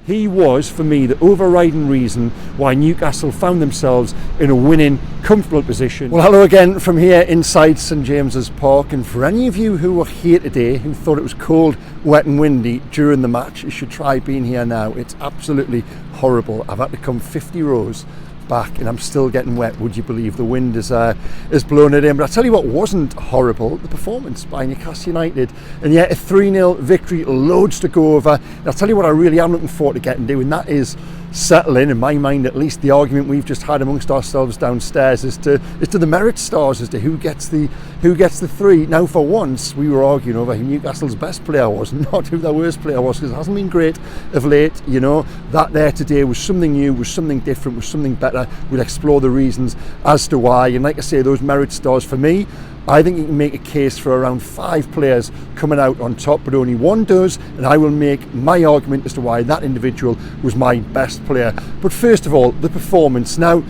He was, for me, the overriding reason why Newcastle found themselves in a winning, comfortable position. Well, hello again from here inside St James's Park, and for any of you who were here today who thought it was cold, wet and windy during the match, you should try being here now. It's absolutely horrible. I've had to come 50 rows back and I'm still getting wet, would you believe? The wind is blowing it in. But I tell you what wasn't horrible, the performance by Newcastle United, and yet a 3-0 victory, loads to go over. And I'll tell you what I really am looking forward to getting to, and that is settling, in my mind at least, the argument we've just had amongst ourselves downstairs as to the merit stars, as to who gets the 3. Now, for once we were arguing over who Newcastle's best player was, not who their worst player was, because it hasn't been great of late. You know, that there today was something new, was something different, was something better. We'll explore the reasons as to why, and like I say, those merit stars, for me, I think you can make a case for around 5 players coming out on top, but only one does, and I will make my argument as to why that individual was my best player. But first of all, the performance. Now,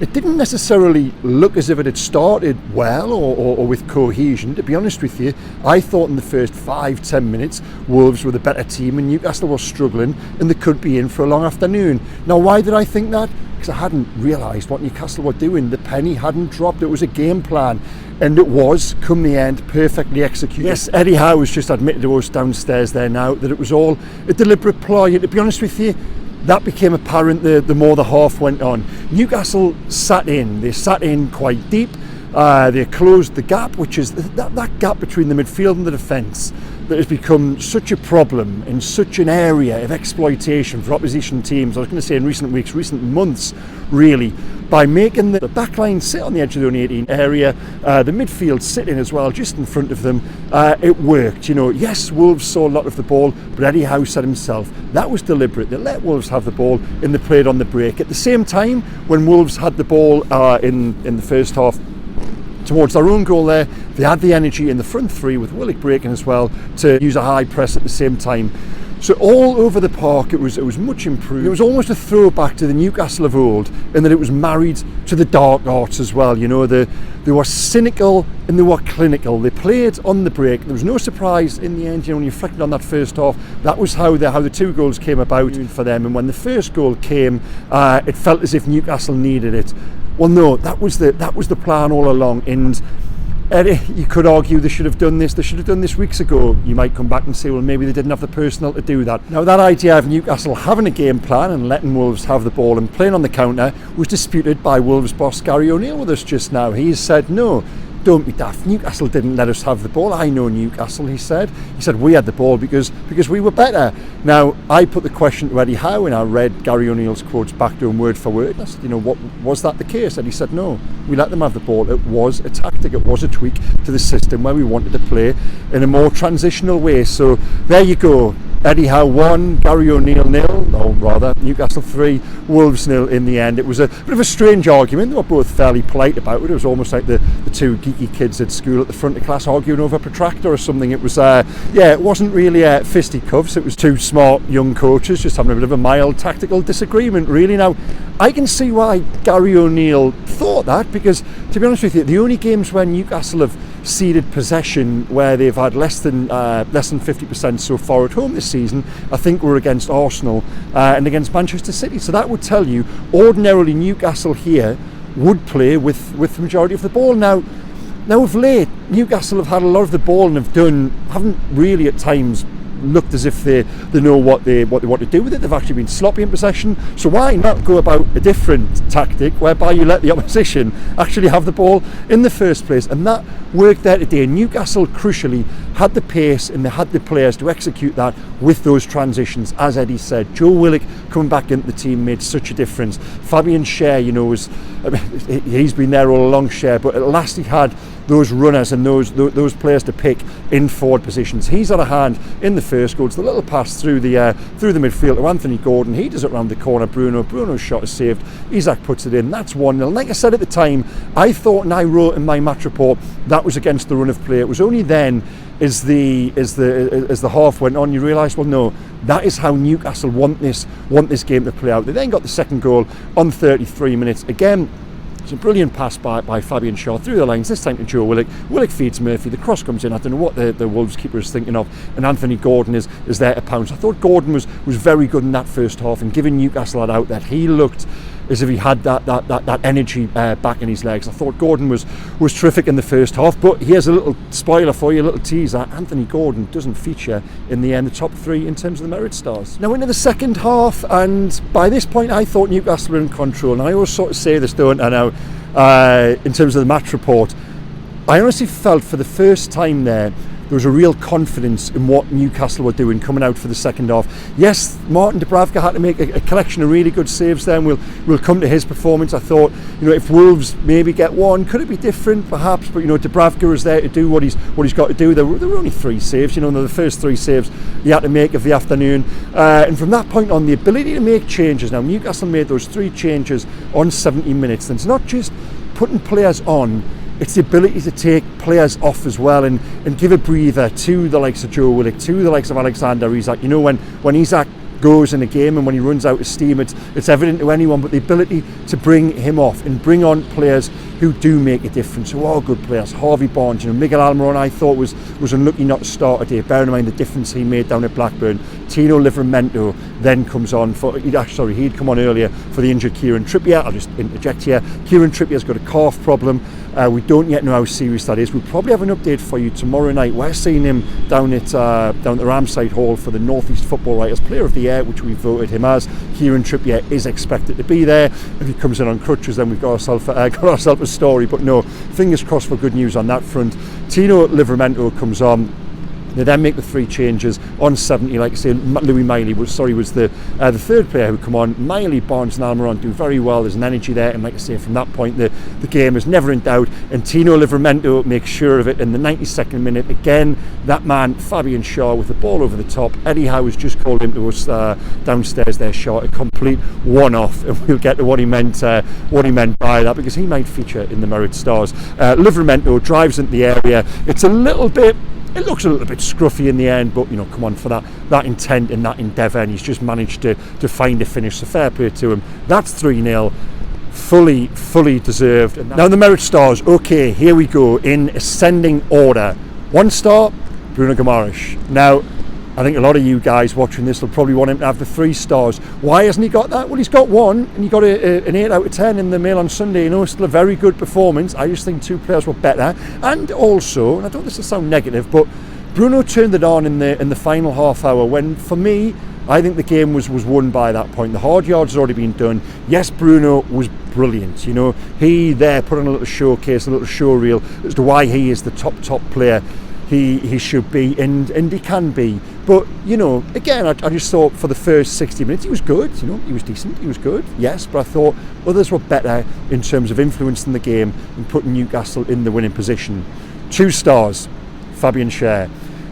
it didn't necessarily look as if it had started well or with cohesion. To be honest with you, I thought in the first 5-10 minutes Wolves were the better team and Newcastle was struggling and they could be in for a long afternoon. Now, why did I think that? Because I hadn't realised what Newcastle were doing. The penny hadn't dropped. It was a game plan, and it was, come the end, perfectly executed. Yes, Eddie Howe has just admitted to us downstairs there now that it was all a deliberate ploy, and to be honest with you, that became apparent the more the half went on. Newcastle sat in. They sat in quite deep. They closed the gap, which is that gap between the midfield and the defence that has become such a problem in such an area of exploitation for opposition teams. I was going to say in recent weeks, recent months, really, by making the backline sit on the edge of the own 18 area, the midfield sit in as well, just in front of them. It worked. You know, yes, Wolves saw a lot of the ball, but Eddie Howe said himself that was deliberate. They let Wolves have the ball and they played on the break. At the same time, when Wolves had the ball in the first half towards their own goal there, they had the energy in the front three with Willock breaking as well to use a high press at the same time. So all over the park it was much improved. It was almost a throwback to the Newcastle of old, in that it was married to the dark arts as well. You know, they were cynical and they were clinical. They played on the break. There was no surprise in the end. You know, when you reflected on that first half, that was how the 2 goals came about for them. And when the first goal came, it felt as if Newcastle needed it. Well, no, that was the plan all along. And you could argue they should have done this. They should have done this weeks ago. You might come back and say, well, maybe they didn't have the personnel to do that. Now, that idea of Newcastle having a game plan and letting Wolves have the ball and playing on the counter was disputed by Wolves boss Gary O'Neill with us just now. He said, no, don't be daft. Newcastle didn't let us have the ball. I know Newcastle, he said. He said we had the ball because we were better. Now, I put the question to Eddie Howe and I read Gary O'Neill's quotes back to him word for word. I said, you know, what was that the case? And he said, no, we let them have the ball. It was a tactic. It was a tweak to the system where we wanted to play in a more transitional way. So there you go. Eddie Howe 1, Gary O'Neill 0, or rather Newcastle 3, Wolves 0 in the end. It was a bit of a strange argument. They were both fairly polite about it. It was almost like the 2 geeky kids at school at the front of class arguing over a protractor or something. It was, it wasn't really fisticuffs. It was 2 smart young coaches just having a bit of a mild tactical disagreement, really. Now, I can see why Gary O'Neill thought that, because, to be honest with you, the only games where Newcastle have ceded possession where they've had less than 50% so far at home this season, I think were against Arsenal and against Manchester City. So that would tell you ordinarily Newcastle here would play with the majority of the ball. Now of late, Newcastle have had a lot of the ball and haven't really at times looked as if they know what they want to do with it. They've actually been sloppy in possession. So why not go about a different tactic whereby you let the opposition actually have the ball in the first place? And that worked there today. Newcastle crucially had the pace and they had the players to execute that with those transitions. As Eddie said, Joe Willock coming back into the team made such a difference. Fabian Schar, you know, he's been there all along, Schar, but at last he had those runners and those players to pick in forward positions. He's had a hand in the first goal. It's the little pass through the midfield to Anthony Gordon. He does it round the corner. Bruno's shot is saved. Isak puts it in. That's 1-0. Like I said at the time, I thought, and I wrote in my match report, that was against the run of play. It was only then, as the half went on, you realise, well, no, that is how Newcastle want this game to play out. They then got the second goal on 33 minutes. Again, It's a brilliant pass by Fabian Schar through the lines, this time to Joe Willock. Willock feeds Murphy, the cross comes in. I don't know what the Wolves keeper is thinking of, and Anthony Gordon is there to pounce. I thought Gordon was very good in that first half, and giving Newcastle that outlet, he looked as if he had that energy back in his legs. I thought Gordon was terrific in the first half, but here's a little spoiler for you, a little teaser. Anthony Gordon doesn't feature in the end, the top three in terms of the merit stars. Now into the second half, and by this point I thought Newcastle were in control, and I always sort of say this, don't I now, in terms of the match report. I honestly felt for the first time there was a real confidence in what Newcastle were doing coming out for the second half. Yes, Martin Dubravka had to make a collection of really good saves there, and we'll come to his performance. I thought, if Wolves maybe get one, could it be different perhaps? But Dubravka was there to do what he's got to do. There were only 3 saves, the first 3 saves he had to make of the afternoon, and from that point on, the ability to make changes. Now Newcastle made those 3 changes on 70 minutes, and it's not just putting players on, it's the ability to take players off as well and give a breather to the likes of Joe Willock, to the likes of Alexander Isak. When Isak goes in a game and when he runs out of steam, it's evident to anyone, but the ability to bring him off and bring on players who do make a difference, who are good players. Harvey Barnes, Miguel Almiron, I thought was unlucky not to start today, bearing in mind the difference he made down at Blackburn. Tino Livramento then comes on he'd come on earlier for the injured Kieran Trippier. I'll just interject here. Kieran Trippier's got a calf problem. We don't yet know how serious that is. We'll probably have an update for you tomorrow night. We're seeing him down at the Ramside Hall for the North East Football Writers Player of the Year, which we voted him as. Kieran Trippier is expected to be there. If he comes in on crutches, then we've got ourselves a story. But no, fingers crossed for good news on that front. Tino Livramento comes on. They then make the 3 changes on 70. Like I say, Louis Miley was the third player who come on. Miley, Barnes and Almiron do very well. There's an energy there, and like I say, from that point the game is never in doubt, and Tino Livramento makes sure of it in the 92nd minute. Again, that man Fabian Schar with the ball over the top. Eddie Howe has just called him to us downstairs there, Schar, a complete one-off, and we'll get to what he meant by that, because he might feature in the merit stars. Livramento drives into the area. It looks a little bit scruffy in the end, but come on, for that intent and that endeavour, and he's just managed to find a finish, so fair play to him. That's 3-0, fully deserved. And now the merit stars, okay, here we go, in ascending order. 1 star, Bruno Guimaraes. Now, I think a lot of you guys watching this will probably want him to have the 3 stars. Why hasn't he got that? Well, he's got 1, and he got an 8 out of 10 in the Mail on Sunday. Still a very good performance. I just think 2 players were better. And also, and I don't want this to sound negative, but Bruno turned it on in the final half hour when, for me, I think the game was won by that point. The hard yards had already been done. Yes, Bruno was brilliant. He there put on a little showcase, a little show reel as to why he is the top player he should be, and he can be. But again, I just thought for the first 60 minutes he was good. He was decent, he was good, yes, but I thought others were better in terms of influencing the game and putting Newcastle in the winning position. 2 stars, Fabian Schar.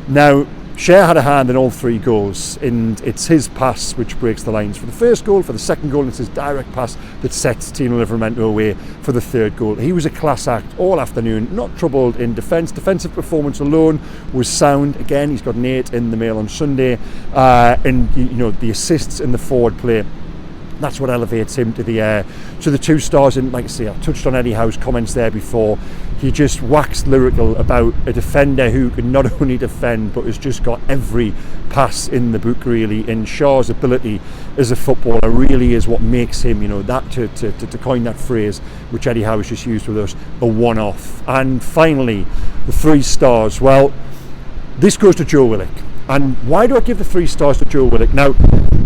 Now, Schar had a hand in all 3 goals, and it's his pass which breaks the lines for the first goal, for the second goal, and it's his direct pass that sets Tino Livramento away for the 3rd goal. He was a class act all afternoon, not troubled in defence. Defensive performance alone was sound. Again, he's got an 8 in the Mail on Sunday, and the assists in the forward play, that's what elevates him to the 2 stars. And like I say, I touched on Eddie Howe's comments there before. He just waxed lyrical about a defender who can not only defend but has just got every pass in the book, really. And Schar's ability as a footballer really is what makes him, that to coin that phrase which Eddie Howe has just used with us, a one-off. And finally, the 3 stars. Well, this goes to Joe Willock. And why do I give the 3 stars to Joe Willock? Now,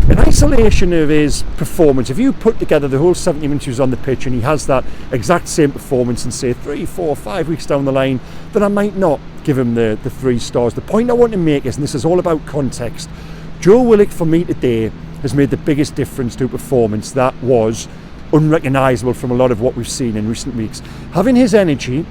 in isolation of his performance, if you put together the whole 70 minutes he was on the pitch and he has that exact same performance in, say, 3, 4, 5 weeks down the line, then I might not give him the 3 stars. The point I want to make is, and this is all about context, Joe Willock for me today has made the biggest difference to a performance that was unrecognisable from a lot of what we've seen in recent weeks. Having his energy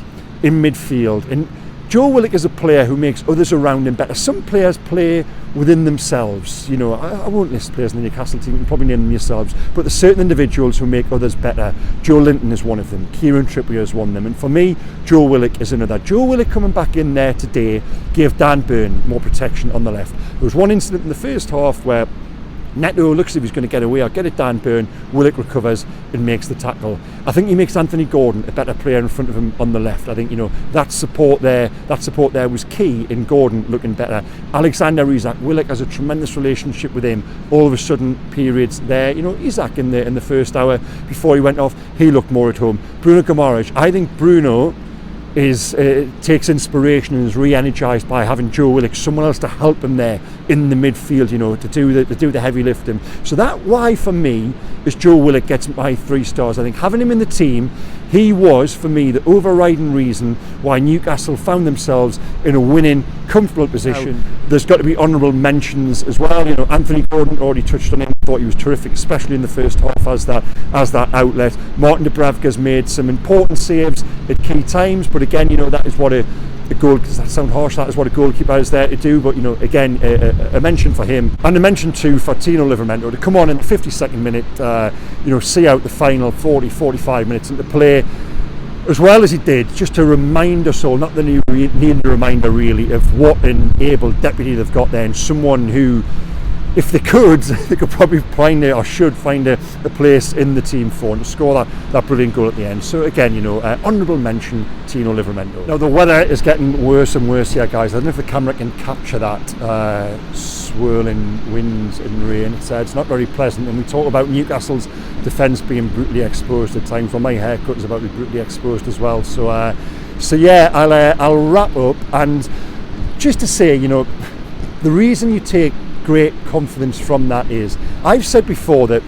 in midfield, and Joe Willock is a player who makes others around him better. Some players play within themselves. I won't list players in the Newcastle team, you can probably name them yourselves, but there's certain individuals who make others better. Joe Linton is one of them. Kieran Trippier is one of them. And for me, Joe Willock is another. Joe Willock coming back in there today gave Dan Burn more protection on the left. There was one incident in the first half where Neto looks as if he's going to get away or get it down Burn. Willock recovers and makes the tackle. I think he makes Anthony Gordon a better player in front of him on the left. I think, that support there was key in Gordon looking better. Alexander Isak, Willock has a tremendous relationship with him. All of a sudden, periods there. Isak in the first hour before he went off, he looked more at home. Bruno Guimaraes, I think Bruno takes inspiration and is re-energised by having Joe Willock, someone else to help him there in the midfield, to do the heavy lifting. So that why for me is Joe Willock gets my 3 stars. I think having him in the team, he was for me the overriding reason why Newcastle found themselves in a winning, comfortable position. There's got to be honourable mentions as well. Anthony Gordon, already touched on him. Thought he was terrific, especially in the first half as that outlet. Martin Dubravka's made some important saves at key times, but again, that is what a goal. Does that sound harsh? That is what a goalkeeper is there to do. But again, a mention for him, and a mention too for Tino Livramento to come on in the 52nd minute. See out the final 40-45 minutes and to play as well as he did, just to remind us all, not that you need a reminder really, of what an able deputy they've got there, and someone who, if they could probably find or should find a place in the team for and to score that brilliant goal at the end. So again, honourable mention, Tino Livramento. Now the weather is getting worse and worse here, guys. I don't know if the camera can capture that swirling winds and rain. It's not very pleasant, and we talk about Newcastle's defence being brutally exposed at times. Well, my haircut is about to be brutally exposed as well. So yeah, I'll wrap up, and just to say, the reason you take great confidence from that is, I've said before that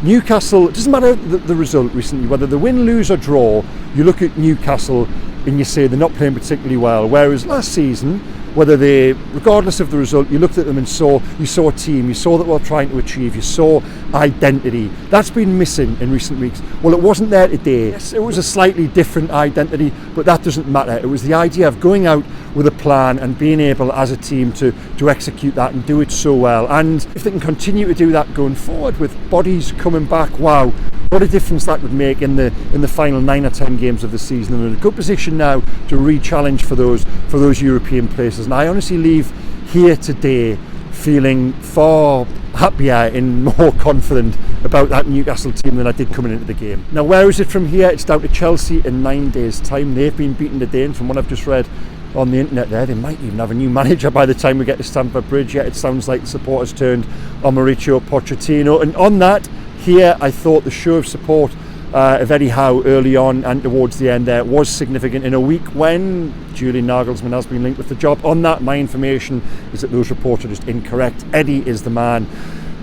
Newcastle, it doesn't matter the result recently, whether they win, lose or draw, you look at Newcastle and you say they're not playing particularly well, whereas last season, regardless of the result, you looked at them and you saw a team, you saw that we're trying to achieve, you saw identity. That's been missing in recent weeks. Well, it wasn't there today. Yes, it was a slightly different identity, but that doesn't matter. It was the idea of going out with a plan and being able as a team to execute that and do it so well. And if they can continue to do that going forward with bodies coming back, wow, what a difference that would make in the final 9 or 10 games of the season. And in a good position now to re-challenge for those European places. And I honestly leave here today feeling far happier and more confident about that Newcastle team than I did coming into the game. Now, where is it from here? It's down to Chelsea in 9 days' time. They've been beaten today, and from what I've just read on the internet there, they might even have a new manager by the time we get to Stamford Bridge. Yet it sounds like the supporters turned on Mauricio Pochettino. And on that, here I thought the show of support of Eddie Howe early on and towards the end there was significant in a week when Julian Nagelsmann has been linked with the job. On that, my information is that those reports are just incorrect. Eddie is the man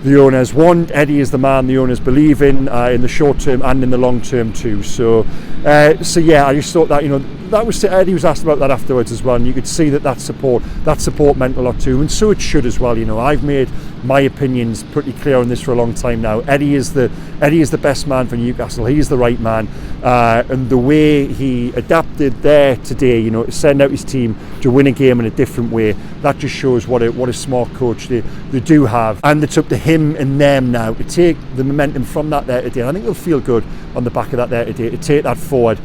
the owners want. Eddie is the man the owners believe in the short term and in the long term too. So yeah, I just thought that, that was, Eddie was asked about that afterwards as well, and you could see that support meant a lot to him, and so it should as well. I've made my opinions pretty clear on this for a long time now. Eddie is the best man for Newcastle. He is the right man, and the way he adapted there today, to send out his team to win a game in a different way, that just shows what a smart coach they do have. And it's up to him and them now to take the momentum from that there today. And I think they'll feel good on the back of that there today to take that forward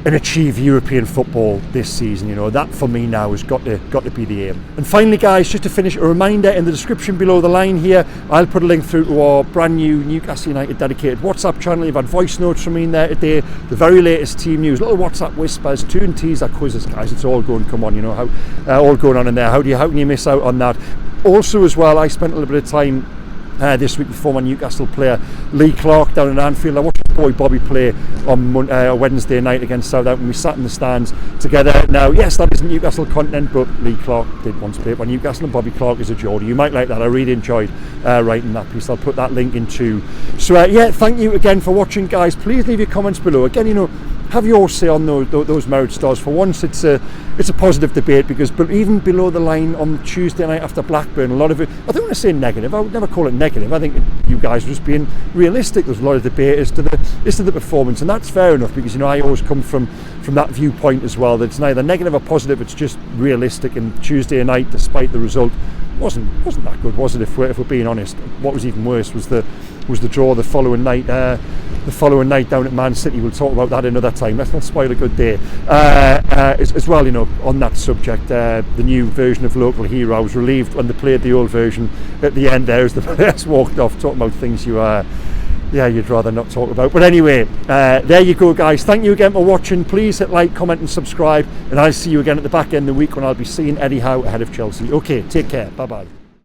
and achieve European football this season. That for me now has got to be the aim. And finally, guys, just to finish, a reminder, in the description below the line here, I'll put a link through to our brand new Newcastle United dedicated WhatsApp channel. You've had voice notes from me in there today, the very latest team news, little WhatsApp whispers, tune teaser quizzes, guys. It's all going, come on, how all going on in there. How can you miss out on that? Also as well, I spent a little bit of time this week with former Newcastle player Lee Clark down in Anfield. I watched boy Bobby play on Wednesday night against Southampton. We sat in the stands together. Now, yes, that isn't Newcastle content, but Lee Clark did once play for Newcastle, and Bobby Clark is a Geordie. You might like that. I really enjoyed writing that piece. I'll put that link in too. So yeah, thank you again for watching, guys. Please leave your comments below. Again, have your say on those merit stars. For once, it's a positive debate, because even below the line on Tuesday night after Blackburn, a lot of it, I don't want to say negative, I would never call it negative. I think you guys were just being realistic. There's a lot of debate as to the performance, and that's fair enough, because I always come from that viewpoint as well, that it's neither negative or positive, it's just realistic. And Tuesday night, despite the result, wasn't that good, was it? If we're being honest, what was even worse was the was the draw the following night. The following night down at Man City. We'll talk about that another time. Let's not spoil a good day. As well, you know, on that subject, the new version of Local Hero, I was relieved when they played the old version at the end there as the players walked off, talking about things you'd rather not talk about. But anyway, there you go, guys. Thank you again for watching. Please hit like, comment and subscribe, and I'll see you again at the back end of the week when I'll be seeing Eddie Howe ahead of Chelsea. Okay, take care. Bye bye.